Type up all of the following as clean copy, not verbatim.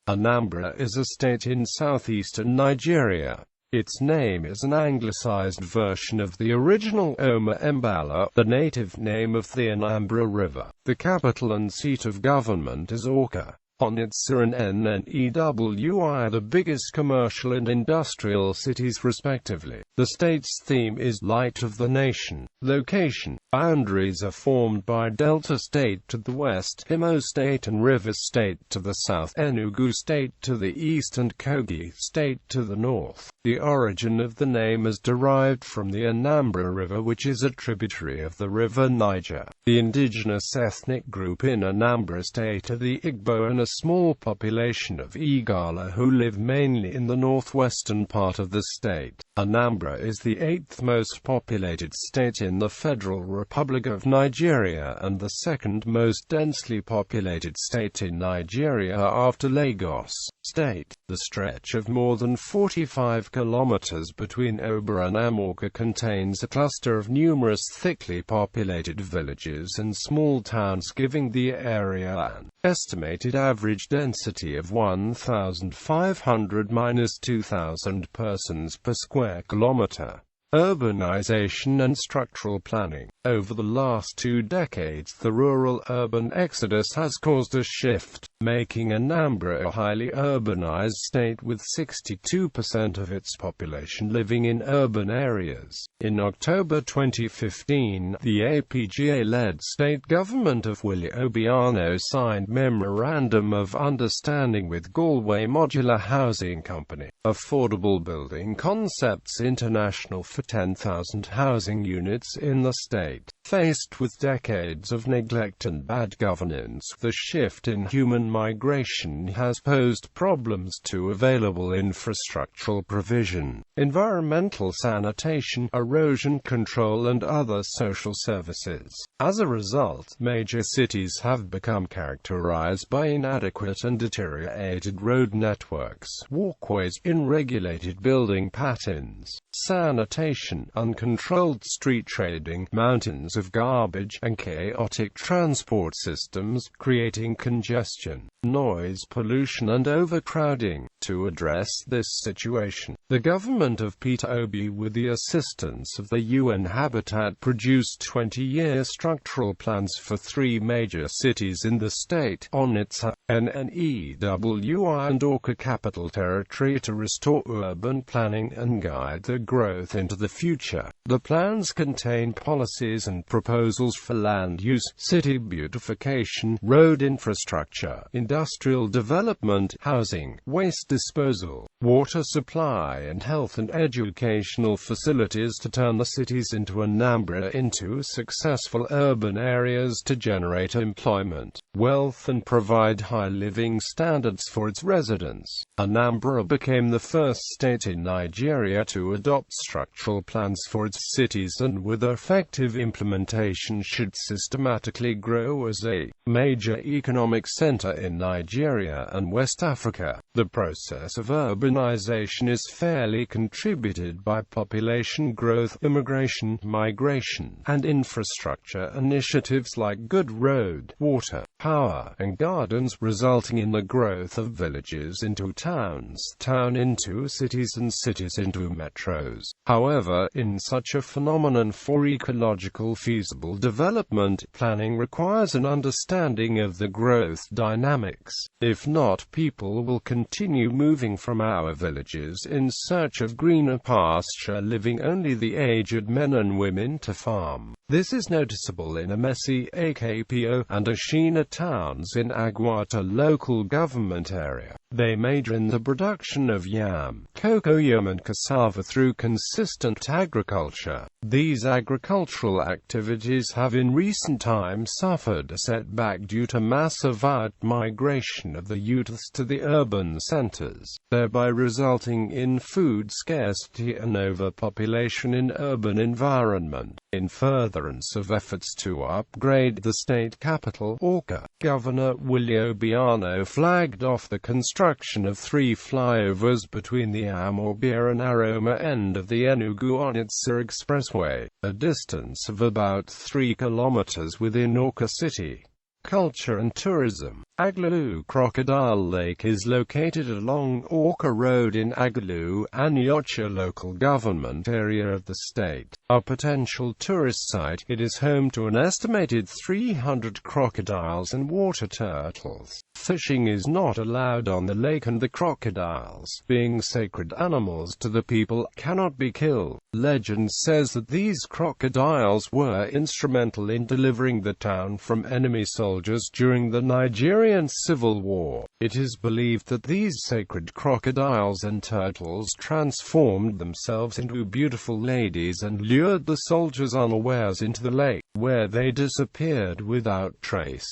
Anambra is a state in southeastern Nigeria. Its name is an anglicized version of the original Oma Mbala, the native name of the Anambra River. The capital and seat of government is Awka.Onitsha and Nnewi, the biggest commercial and industrial cities respectively. The state's theme is Light of the Nation. Location. Boundaries are formed by Delta State to the west, Imo State and River State to the south, Enugu State to the east and Kogi State to the north. The origin of the name is derived from the Anambra River, which is a tributary of the River Niger. The indigenous ethnic group in Anambra State are the Igbo and a small population of Igala who live mainly in the northwestern part of the state. Anambra is the 8th most populated state in the Federal Republic of Nigeria and the 2nd most densely populated state in Nigeria after Lagos State. The stretch of more than 45 kilometers between Oba and Awka contains a cluster of numerous thickly populated villages and small towns, giving the area an estimated average density of 1,500–2,000 persons per square kilometer. Urbanization and structural planning. Over the last 2 decades, the rural-urban exodus has caused a shift, making Anambra a highly urbanized state with 62% of its population living in urban areas. In October 2015, the APGA-led state government of Willie Obiano signed Memorandum of Understanding with Galway Modular Housing Company, Affordable Building Concepts International for 10,000 housing units in the state. Faced with decades of neglect and bad governance, the shift in human migration has posed problems to available infrastructural provision, environmental sanitation, erosion control and other social services. As a result, major cities have become characterized by inadequate and deteriorated road networks, walkways, unregulated building patterns, sanitation, uncontrolled street trading, mountains of garbage, and chaotic transport systems, creating congestion, noise pollution and overcrowding. To address this situation, the government of Peter Obi, with the assistance of the UN Habitat, produced 20-year structural plans for 3 major cities in the state, Onitsha, Nnewi and Awka Capital Territory, to restore urban planning and guide the growth into the future. The plans contain policies and proposals for land use, city beautification, road infrastructure, industrial development, housing, waste disposal, water supply and health and educational facilities to turn the cities into Anambra into successful urban areas to generate employment, wealth and provide high living standards for its residents. Anambra became the first state in Nigeria to adopt structural plans for its cities and with effective implementation should systematically grow as a major economic center in Nigeria and West Africa. The process of urbanization is fairly contributed by population growth, immigration, migration, and infrastructure initiatives like good road, water, power, and gardens, resulting in the growth of villages into towns, town into cities and cities into metros. However, in such a phenomenon, for ecological feasible development, planning requires an understanding of the growth dynamics. If not, people will continue moving from our villages in search of greener pasture, leaving only the aged men and women to farm. This is noticeable in Emesi, Akpo, and Ashina towns in Agwata local government area. They major in the production of yam, cocoyam and cassava through consistent agriculture. These agricultural activities have in recent times suffered a setback due to massive out-migration of the youths to the urban centers, thereby resulting in food scarcity and overpopulation in urban environment. In furtherance of efforts to upgrade the state capital, Awka, Governor Willie Obiano flagged off the construction of 3 flyovers between the Amobia and Aroma end of the Enugu-Onitsha Expressway, a distance of about 3 kilometers within Awka City. Culture and tourism. Aglalu Crocodile Lake is located along Awka Road in Awka.Onitsha local government area of the state. A potential tourist site, it is home to an estimated 300 crocodiles and water turtles. Fishing is not allowed on the lake, and the crocodiles, being sacred animals to the people, cannot be killed. Legend says that these crocodiles were instrumental in delivering the town from enemy soldiers during the Nigerian Civil War. It is believed that these sacred crocodiles and turtles transformed themselves into beautiful ladies and lured the soldiers unawares into the lake, where they disappeared without trace.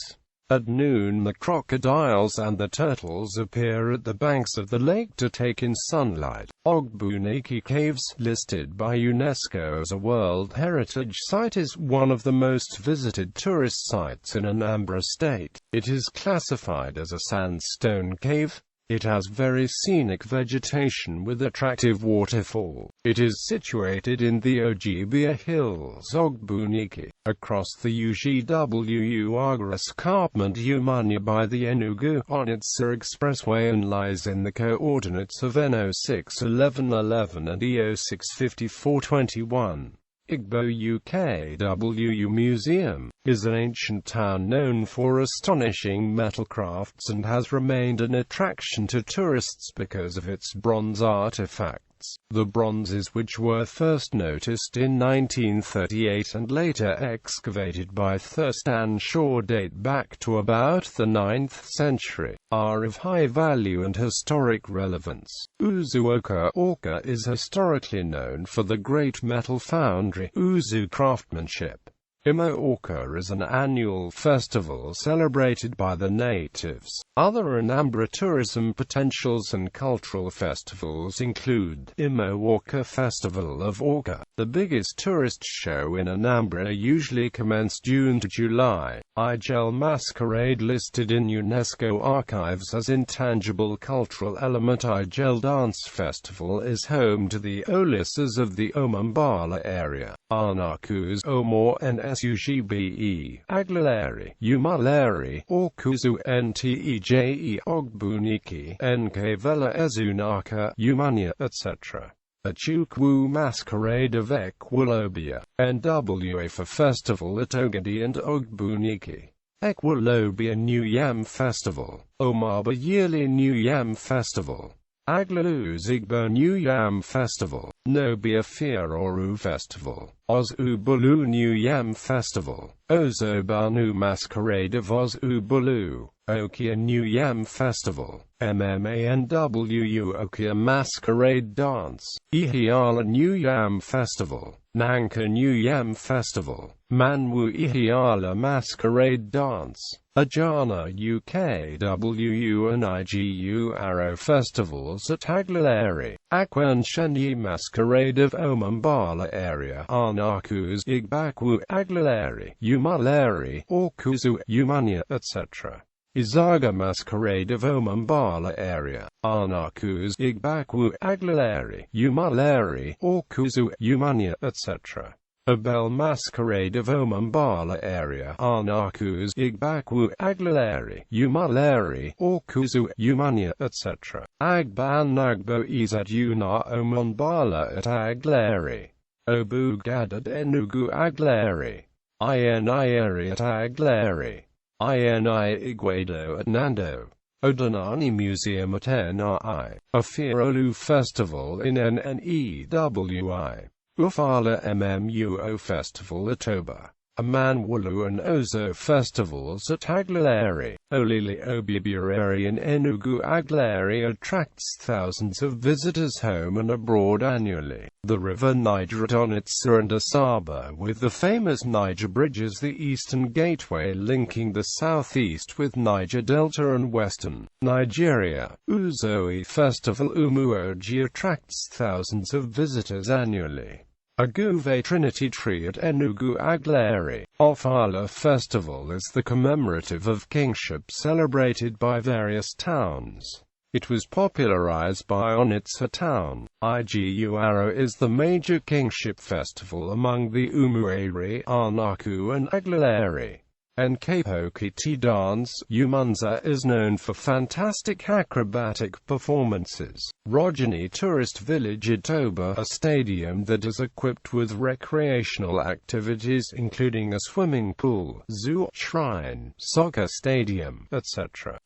At noon, the crocodiles and the turtles appear at the banks of the lake to take in sunlight. Awka.Onitsha Caves, listed by UNESCO as a World Heritage Site, is one of the most visited tourist sites in Anambra State. It is classified as a sandstone cave. It has very scenic vegetation with attractive waterfall. It is situated in the Ojibia Hills, Awka.Onitsha, across the UGW escarpment Umanya by the Awka.Onitsha Expressway, and lies in the coordinates of NO6-1111 and EO6-5421. Igbo-UKW Museum is an ancient town known for astonishing metal crafts and has remained an attraction to tourists because of its bronze artifacts. The bronzes, which were first noticed in 1938 and later excavated by Thurston Shaw, date back to about the 9th century, are of high value and historic relevance. Awka is historically known for the great metal foundry, Uzu craftsmanship. Oma Mbala is an annual festival celebrated by the natives. Other Anambra tourism potentials and cultural festivals include Oma Mbala Festival of Awka. The biggest tourist show in Anambra usually commences June to July. Igel Masquerade, listed in UNESCO archives as intangible cultural element. Igel Dance Festival is home to the Olisas of the Oma Mbala area. Anaku's Oma Nsugbe, Aglaleri, Umaleri, Awkuzu Nteje, Awka.Onitsha, Nkavela Ezunaka, Umanya, etc. Achukwu Masquerade of Ekwulobia, NWA for Festival at Ogidi and Awka.Onitsha. Ekwulobia New Yam Festival, Omaba Yearly New Yam Festival. Aglalu Zigbo New Yam Festival, Nobia Fiororu Festival, Ozubulu New Yam Festival, Ozobanu Masquerade of Ozubulu, Okia New Yam Festival, MMANWU Okia Masquerade Dance, Ihiala New Yam Festival, Nanka New Yam Festival, Manwu Ihiala Masquerade Dance, Ajana UKWU and IGU Arrow Festivals at Aglaleri, Akwanshenyi Masquerade of Oma Mbala area, Anaku's Igbaku, Aglaleri, Umaleri, Awkuzu, Umanya, etc. Izaga Masquerade of Oma Mbala area, Anaku's Igbaku, Aglaleri, Umaleri, Awkuzu, Umanya, etc. Abel Masquerade of Oma Mbala area, Anaku's Igbaku, Aglaleri, Umaleri, Awkuzu, Umanya, etc. Agban Nagbo Izaduna Oma Mbala at Aglaleri. Obu Gadad Enugu Aglaleri. Ini at Aglaleri. Ini Igwedo at Nando. Odanani Museum at NI. Afirolu Festival in NNEWI. Ufala MMUO Festival at Oba. Amanwulu and Ozo Festivals at Aglaleri. Olili Obibureri in Enugu. Aglaleri attracts thousands of visitors home and abroad annually. The river Nigeria.Its and Asaba, with the famous Niger Bridge as the eastern gateway linking the southeast with Niger Delta and western Nigeria. Uzoe Festival Umuoji attracts thousands of visitors annually. Aguve Trinity Tree at Enugu Aglaleri. Ofala Festival is the commemorative of kingship celebrated by various towns. It was popularized by Onitsha town. Igu Arrow is the major kingship festival among the Umueri, Anaku and Aglaleri. Nkapokiti dance. Umunza is known for fantastic acrobatic performances. Rojani Tourist Village at Toba, a stadium that is equipped with recreational activities including a swimming pool, zoo, shrine, soccer stadium, etc.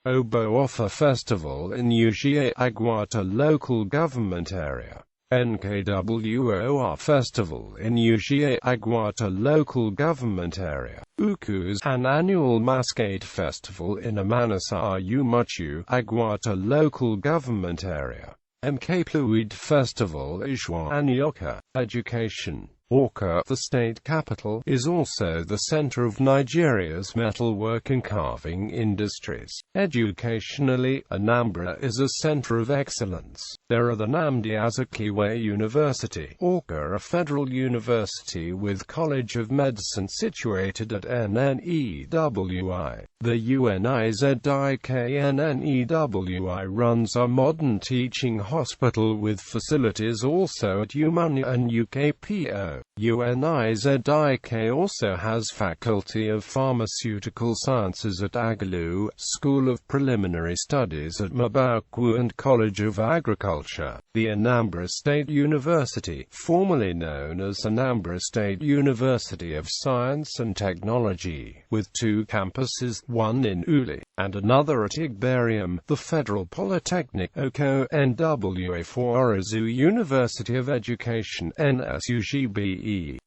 Obo Offa Festival in Ugie Agwata Local Government Area. NKWOR Festival in Ugie Agwata Local Government Area. Ukus, an annual masquerade festival in Amanasa Umuchu, Agwata Local Government Area. Mkpluid Festival Ishwa Anyoka. Education. Awka, the state capital, is also the center of Nigeria's metalwork and carving industries. Educationally, Anambra is a center of excellence. There are the Nnamdi Azikiwe University, Awka, a federal university with College of Medicine situated at Nnewi. The UNIZIK runs a modern teaching hospital with facilities also at Umunya and UKPO. UNIZIK also has Faculty of Pharmaceutical Sciences at Agalu, School of Preliminary Studies at Mabaku and College of Agriculture. The Anambra State University, formerly known as Anambra State University of Science and Technology, with two campuses, one in Uli, and another at Igbariam, the Federal Polytechnic Oko-Nwa for Orazu University of Education NSUGB.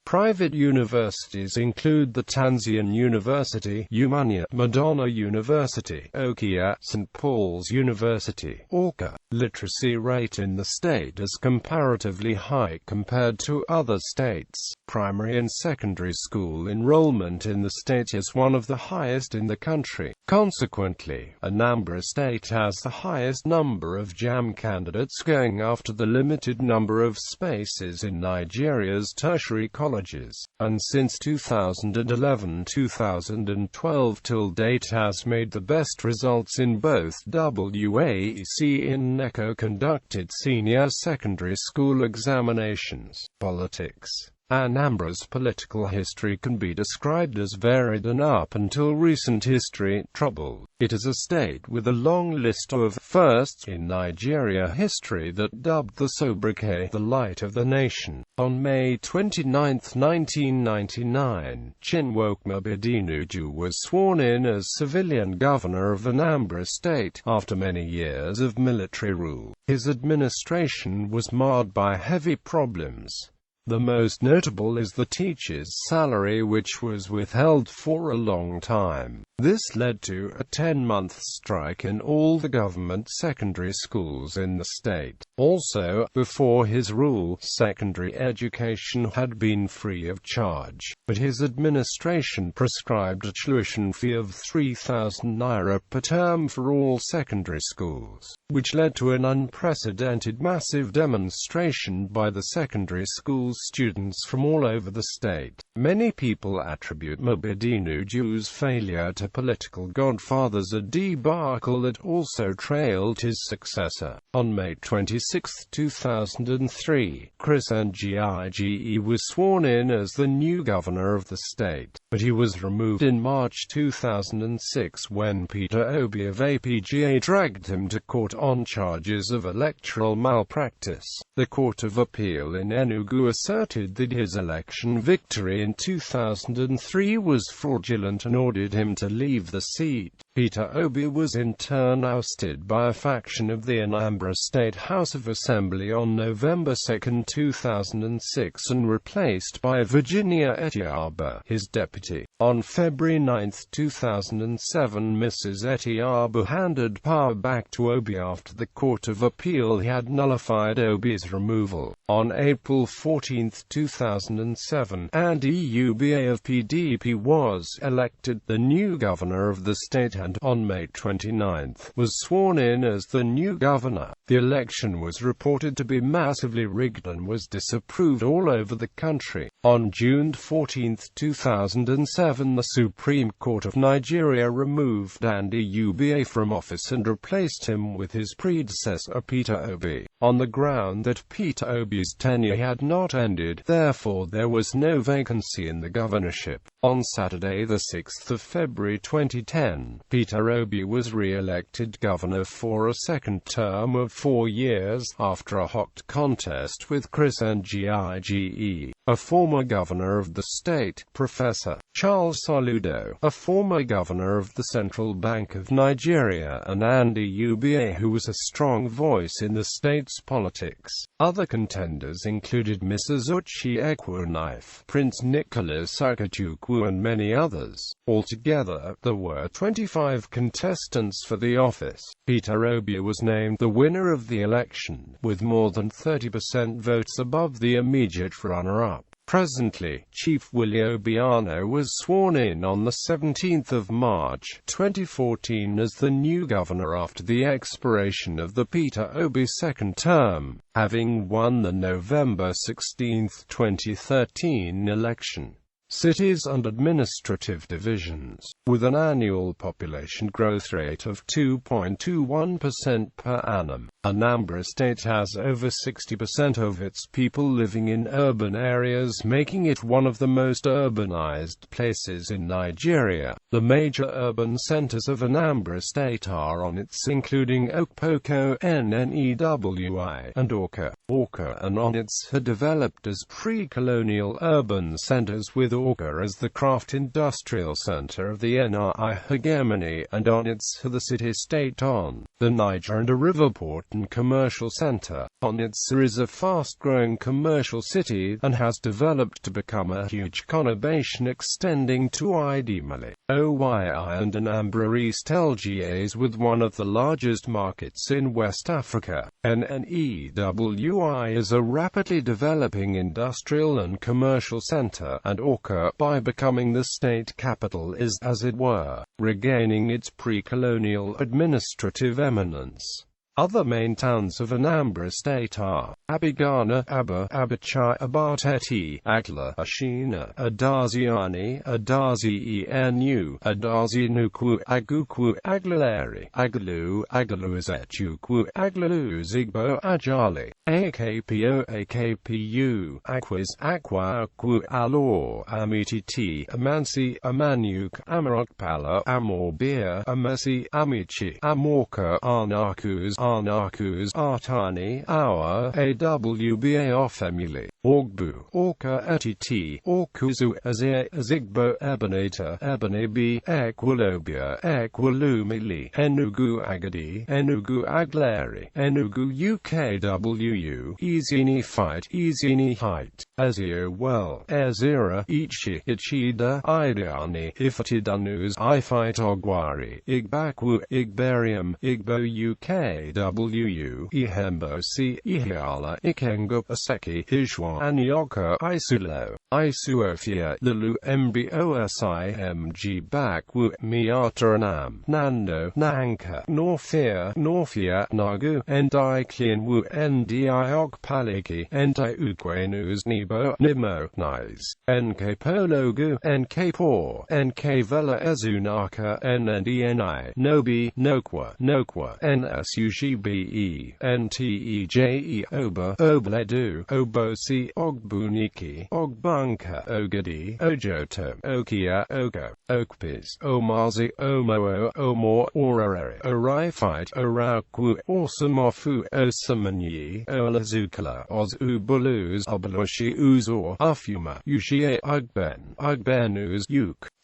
Private universities include the Tanzanian University, Umunya, Madonna University, Okia, St. Paul's University, Awka. Literacy rate in the state is comparatively high compared to other states. Primary and secondary school enrollment in the state is one of the highest in the country. Consequently, Anambra State has the highest number of JAM candidates going after the limited number of spaces in Nigeria's tertiary colleges, and since 2011-2012 till date has made the best results in both WAEC and NECO conducted senior secondary school examinations. Politics. Anambra's political history can be described as varied and up until recent history, troubled. It is a state with a long list of firsts in Nigeria history that dubbed the sobriquet the Light of the Nation. On May 29, 1999, Chinwoke Mobedinuju was sworn in as civilian governor of Anambra State, after many years of military rule. His administration was marred by heavy problems. The most notable is the teacher's salary, which was withheld for a long time. This led to a 10-month strike in all the government secondary schools in the state. Also, before his rule, secondary education had been free of charge, but his administration prescribed a tuition fee of 3,000 naira per term for all secondary schools, which led to an unprecedented massive demonstration by the secondary school students from all over the state. Many people attribute Mobedinuju's failure to political godfathers, a debacle that also trailed his successor. On May 26, 2003, Chris Ngige was sworn in as the new governor of the state, but he was removed in March 2006 when Peter Obi of APGA dragged him to court on charges of electoral malpractice. The Court of Appeal in Enugu asserted that his election victory in 2003 was fraudulent and ordered him to leave the seat. Peter Obi was in turn ousted by a faction of the Anambra State House of Assembly on November 2, 2006 and replaced by Virginia Etiaba, his deputy. On February 9, 2007, Mrs. Etiaba handed power back to Obi after the Court of Appeal had nullified Obi's removal. On April 14, 2007, Andy Uba of PDP was elected the new governor of the state and, on May 29, was sworn in as the new governor. The election was reported to be massively rigged and was disapproved all over the country. On June 14, 2007, 2011, the Supreme Court of Nigeria removed Andy Uba from office and replaced him with his predecessor Peter Obi, on the ground that Peter Obi's tenure had not ended, therefore there was no vacancy in the governorship. On Saturday, the 6th of February 2010, Peter Obi was re-elected governor for a second term of 4 years, after a hot contest with Chris Ngige, a former governor of the state, Professor Charles Soludo, a former governor of the Central Bank of Nigeria, and Andy Uba, who was a strong voice in the state's politics. Other contenders included Mrs. Uche Ekwunife, Prince Nicholas Akachukwu, and many others. Altogether, there were 25 contestants for the office. Peter Obi was named the winner of the election, with more than 30% votes above the immediate runner-up. Presently, Chief Willie Obiano was sworn in on the 17th of March, 2014 as the new governor after the expiration of the Peter Obi second term, having won the November 16, 2013 election. Cities and administrative divisions, with an annual population growth rate of 2.21% per annum. Anambra State has over 60% of its people living in urban areas, making it one of the most urbanized places in Nigeria. The major urban centers of Anambra State are Onitsha, including Awka.Onitsha and Awka. Awka and Onitsha developed as pre-colonial urban centers, with Awka as the craft industrial center of the NRI hegemony, and Onitsha the city-state on the Niger and a river port and commercial center. Onitsha is a fast-growing commercial city, and has developed to become a huge conurbation extending to Idemili, Oyi and Anambra East LGAs, with one of the largest markets in West Africa. Nnewi is a rapidly developing industrial and commercial center, and Awka, by becoming the state capital, is, as it were, regaining its pre-colonial administrative eminence. Other main towns of Anambra State are Abigana, Aba, Abacha, Abateti, Agla, Ashina, Adaziani, Adazi-Enu, Adazi-Nukwu, Agukwu, Aglaleri, Agalu, Agaluizechukwu, Aglalu, Zigbo, Ajali, AKPO, AKPU, Akwiz, Akwa, Akwu, Alor, Amititi, Amansi, Amanyuk, Amarokpala, Amorbia, Amasi, Amichi, Amorka, Arnakus, Artani, Awa, Awba Ofemuli, Ogbu, Orka Etiti, Orkuzu, Azir, Zigbo, Ebenator, Ebenebi, Equilobia, Equilumili, Enugu Agadi, Enugu Agleri, Enugu UKWU, Izini Fight, Izini Height, Azio Well, Ezira, Ichi, Ichida, Idiani, Ifatidanus, Ifite Ogwari, Igbakwu, Igberium, Igbo UKWU, Ihembo C, Ihiala, Ikengo, Aseki, Ishwa, Anyoka, Isulo, Isuofia, Lulu, MBOSIMG, Bakwu, Miataranam, Nando, Nanka, Norfia, Nagu, Ndiklianwu, Ndiok Paliki, Ndiukwenus Nibo, Nimo, Nice, NK Pologu, NK Por, NK Vela Ezunaka, NNDNI, Nobi, Nokwa, NSUGBE, NTEJE, Oba, Obledu, Obosi, Ogbuniki, Ogbunka, Ogadi, Ojoto, Okia, Ogo, Okpiz, Omazi, Omoo, Omor, Orare, Orifite, Orakwu, Orsamofu, Osamanyi, Olazukala, Oz Ubulus, Obaloshi Uzor, Ufuma, Ushie, Ugbenus,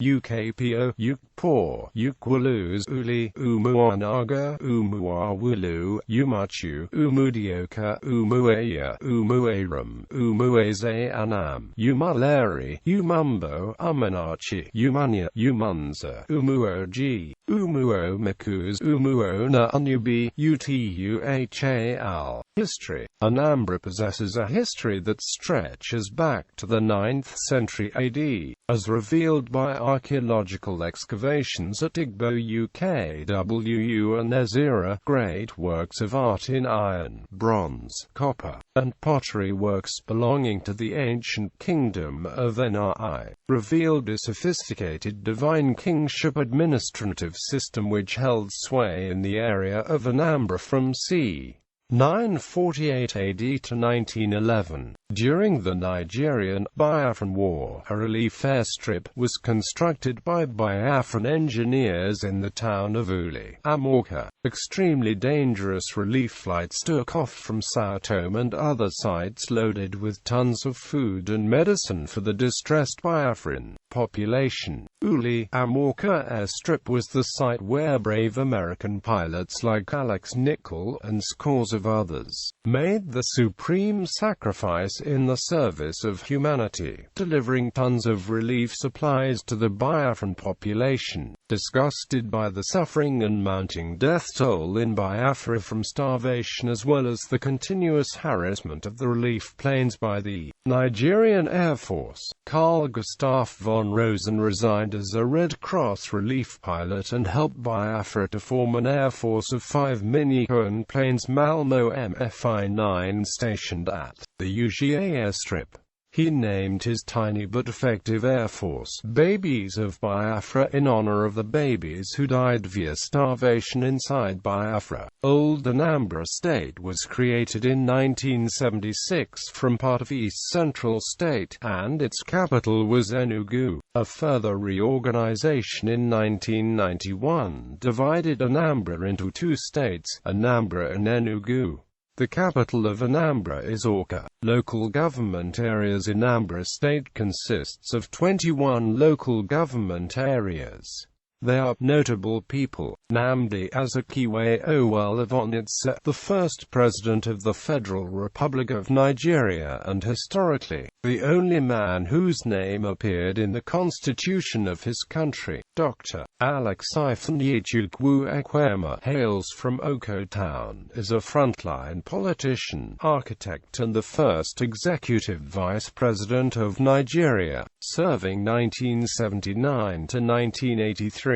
UKPO, Ukpor, Ukwalus, Uli, Umuanaga, Umuawulu, Umachu, Umudioka, Umuaya, Umuaram, Umueze Anam, Umaleri, Umumbo, Umanachi, Umanya, Umunza, Umuoji, Umuo Mikus, Umuona Unubi, Utuhal. History. Anambra possesses a history that stretches back to the 9th century AD, as revealed by archaeological excavations at Igbo UKWU and Ezira. Great works of art in iron, bronze, copper, and pottery works belonging to the ancient kingdom Kingdom of Nnewi, revealed a sophisticated divine kingship administrative system which held sway in the area of Anambra from c. 948 AD to 1911. During the Nigerian-Biafran War, a relief airstrip was constructed by Biafran engineers in the town of Uli, Awka. Extremely dangerous relief flights took off from Sao Tome and other sites loaded with tons of food and medicine for the distressed Biafran population. Uli, Awka airstrip was the site where brave American pilots like Alex Nichol and scores of others made the supreme sacrifice in the service of humanity, delivering tons of relief supplies to the Biafran population. Disgusted by the suffering and mounting death toll in Biafra from starvation as well as the continuous harassment of the relief planes by the Nigerian Air Force, Carl Gustav von Rosen resigned as a Red Cross relief pilot and helped Biafra to form an air force of 5 mini-Cohen planes Malmo MFI-9 stationed at the UGA airstrip. He named his tiny but effective Air Force Babies of Biafra in honor of the babies who died via starvation inside Biafra. Old Anambra State was created in 1976 from part of East Central State, and its capital was Enugu. A further reorganization in 1991 divided Anambra into 2 states, Anambra and Enugu. The capital of Anambra is Awka. Local government areas. Anambra State consists of 21 local government areas. They are notable people: Nnamdi Azikiwe Awka.Onitsha, the first president of the Federal Republic of Nigeria and historically the only man whose name appeared in the constitution of his country. Dr. Alex Ekwema hails from Oko Town, is a frontline politician, architect and the first executive vice president of Nigeria, serving 1979 to 1983.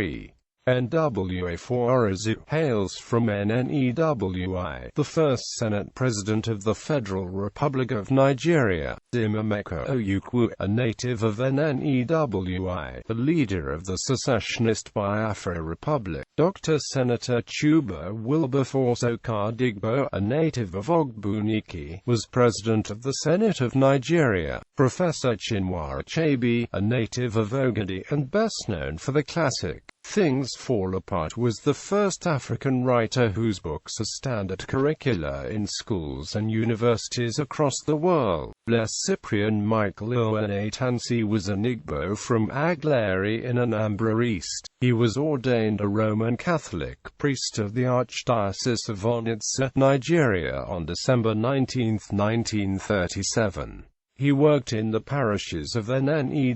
Nwa Forizu hails from Nnewi, the first Senate President of the Federal Republic of Nigeria. Dimameka Oyukwu, a native of Nnewi, the leader of the secessionist Biafra Republic. Dr. Senator Chuba Wilberforce Okadigbo, a native of Ogbunike, was President of the Senate of Nigeria. Professor Chinua Achebe, a native of Ogidi and best known for the classic Things Fall Apart, was the first African writer whose books are standard curricula in schools and universities across the world. Bless Cyprian Michael Iwenatansi was an Igbo from Agleri in Anambra East. He was ordained a Roman Catholic priest of the Archdiocese of Onitsha, Nigeria on December 19, 1937. He worked in the parishes of Nnewi,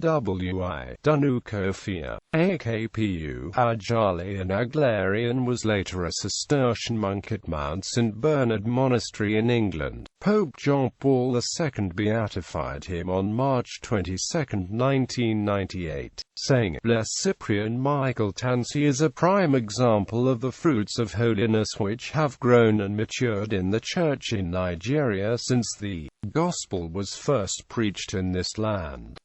Dunukofia, Akpu, Ajali and Agleri, and was later a Cistercian monk at Mount St. Bernard Monastery in England. Pope John Paul II beatified him on March 22, 1998, saying, "Bless Cyprian Michael Tansi is a prime example of the fruits of holiness which have grown and matured in the Church in Nigeria since the Gospel was first preached in this land."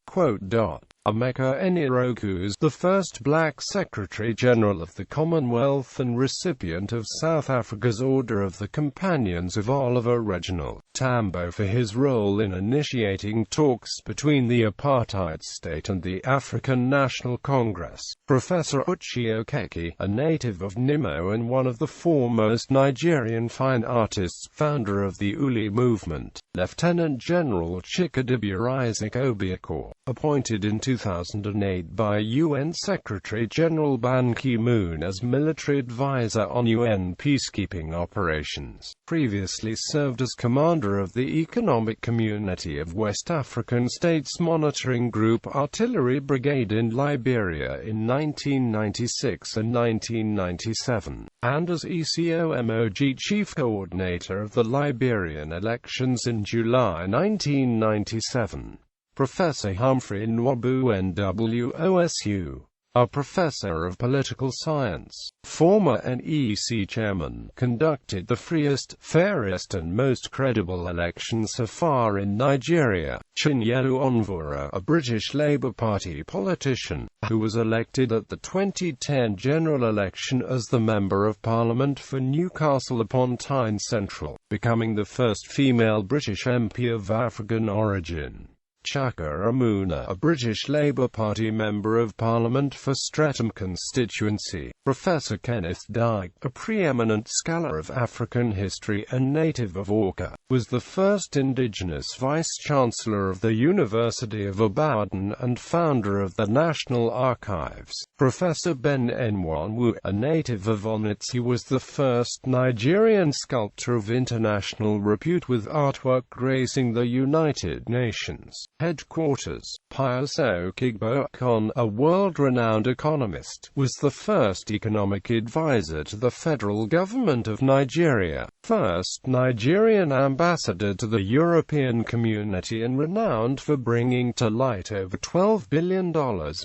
Emeka Eniroku is the first black Secretary General of the Commonwealth and recipient of South Africa's Order of the Companions of Oliver Reginald Tambo for his role in initiating talks between the apartheid state and the African National Congress. Professor Uche Okeke, a native of Nimo and one of the foremost Nigerian fine artists, founder of the Uli movement. Lieutenant General Chikadibia Isaac Obiakor, appointed in 2008 by UN Secretary-General Ban Ki-moon as military advisor on UN peacekeeping operations, previously served as commander of the Economic Community of West African States Monitoring Group Artillery Brigade in Liberia in 1996 and 1997, and as ECOMOG Chief Coordinator of the Liberian elections in July 1997. Professor Humphrey Nwabu NWOSU a professor of political science, former NEC chairman, conducted the freest, fairest and most credible election so far in Nigeria. Chinyelu Onwurah, a British Labour Party politician, who was elected at the 2010 general election as the Member of Parliament for Newcastle upon Tyne Central, becoming the first female British MP of African origin. Chaka Amuna, a British Labour Party Member of Parliament for Streatham constituency. Professor Kenneth Dyke, a preeminent scholar of African history and native of Awka, was the first indigenous Vice-Chancellor of the University of Ibadan and founder of the National Archives. Professor Ben Enwanwu, a native of Onitsha, was the first Nigerian sculptor of international repute with artwork gracing the United Nations headquarters. Pius Okigbokon, a world-renowned economist, was the first economic advisor to the federal government of Nigeria, first Nigerian ambassador to the European Community and renowned for bringing to light over $12 billion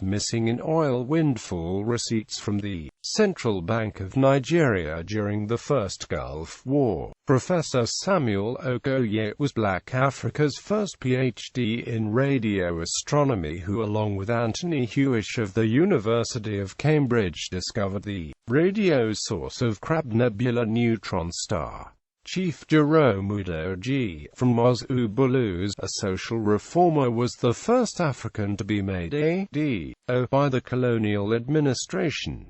missing in oil windfall receipts from the Central Bank of Nigeria during the First Gulf War. Professor Samuel Okoye was Black Africa's first PhD in radio astronomy who, along with Anthony Hewish of the University of Cambridge, discovered the radio source of Crab Nebula neutron star. Chief Jerome Udoji, from Mozubulus, a social reformer, was the first African to be made ADO by the colonial administration.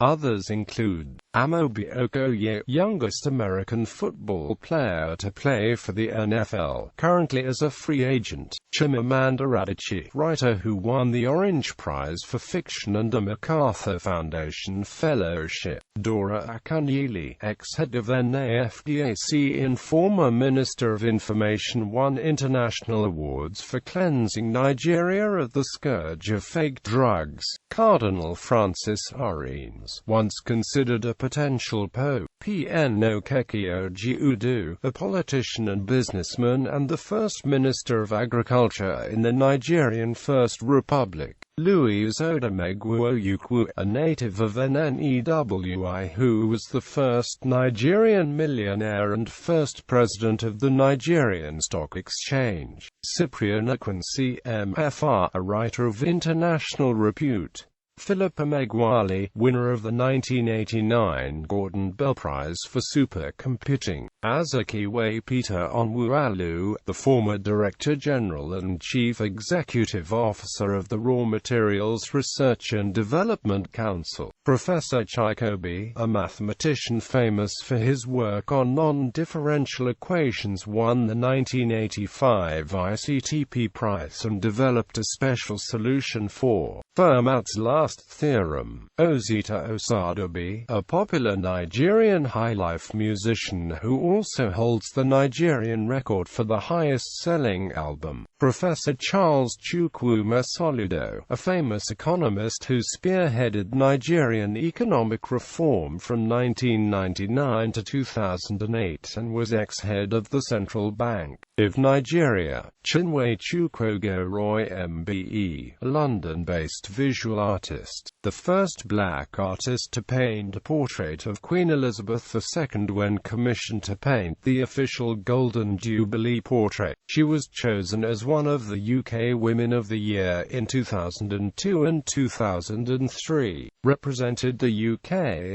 Others include Amobi Okoye, youngest American football player to play for the NFL, currently as a free agent; Chimamanda Adichie, writer who won the Orange Prize for Fiction and a MacArthur Foundation Fellowship; Dora Akunyili, ex-head of NAFDAC and former Minister of Information, won international awards for cleansing Nigeria of the scourge of fake drugs; Cardinal Francis Orenes, once considered a potential pope; P.N. Okekioji Udu, a politician and businessman and the first Minister of Agriculture in the Nigerian First Republic; Louis Odumegwu, a native of Nnewi who was the first Nigerian millionaire and first president of the Nigerian Stock Exchange; Cyprian Akwansi, MFR, a writer of international repute; Philip Emeagwali, winner of the 1989 Gordon Bell Prize for Supercomputing; Azikiwe Peter Onwualu, the former Director General and Chief Executive Officer of the Raw Materials Research and Development Council; Professor Chikobi, a mathematician famous for his work on non-differential equations, won the 1985 ICTP Prize and developed a special solution for Fermat's last theorem; Ozita Osadobi, a popular Nigerian highlife musician who also holds the Nigerian record for the highest-selling album; Professor Charles Chukwuma Soludo, a famous economist who spearheaded Nigerian economic reform from 1999 to 2008 and was ex-head of the Central Bank of Nigeria; Chinwe Chukwugoroy MBE, a London-based visual artist, the first black artist to paint a portrait of Queen Elizabeth II when commissioned to paint the official Golden Jubilee portrait. She was chosen as one of the UK Women of the Year in 2002 and 2003, represented the UK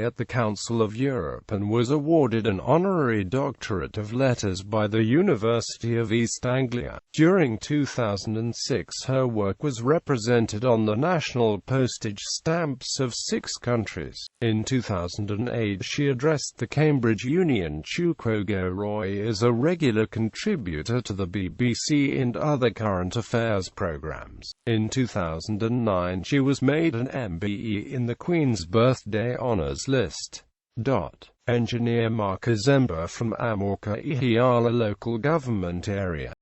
at the Council of Europe and was awarded an honorary doctorate of letters by the University of East Anglia. During 2006 her work was represented on the national postage stamps of 6 countries. In 2008 she addressed the Cambridge Union. Chukwugoroy is a regular contributor to the BBC and other current affairs programs. In 2009 she was made an MBE in the Queen's Birthday Honours List. Engineer Mark Azemba from Amawka, Ihiala local government area,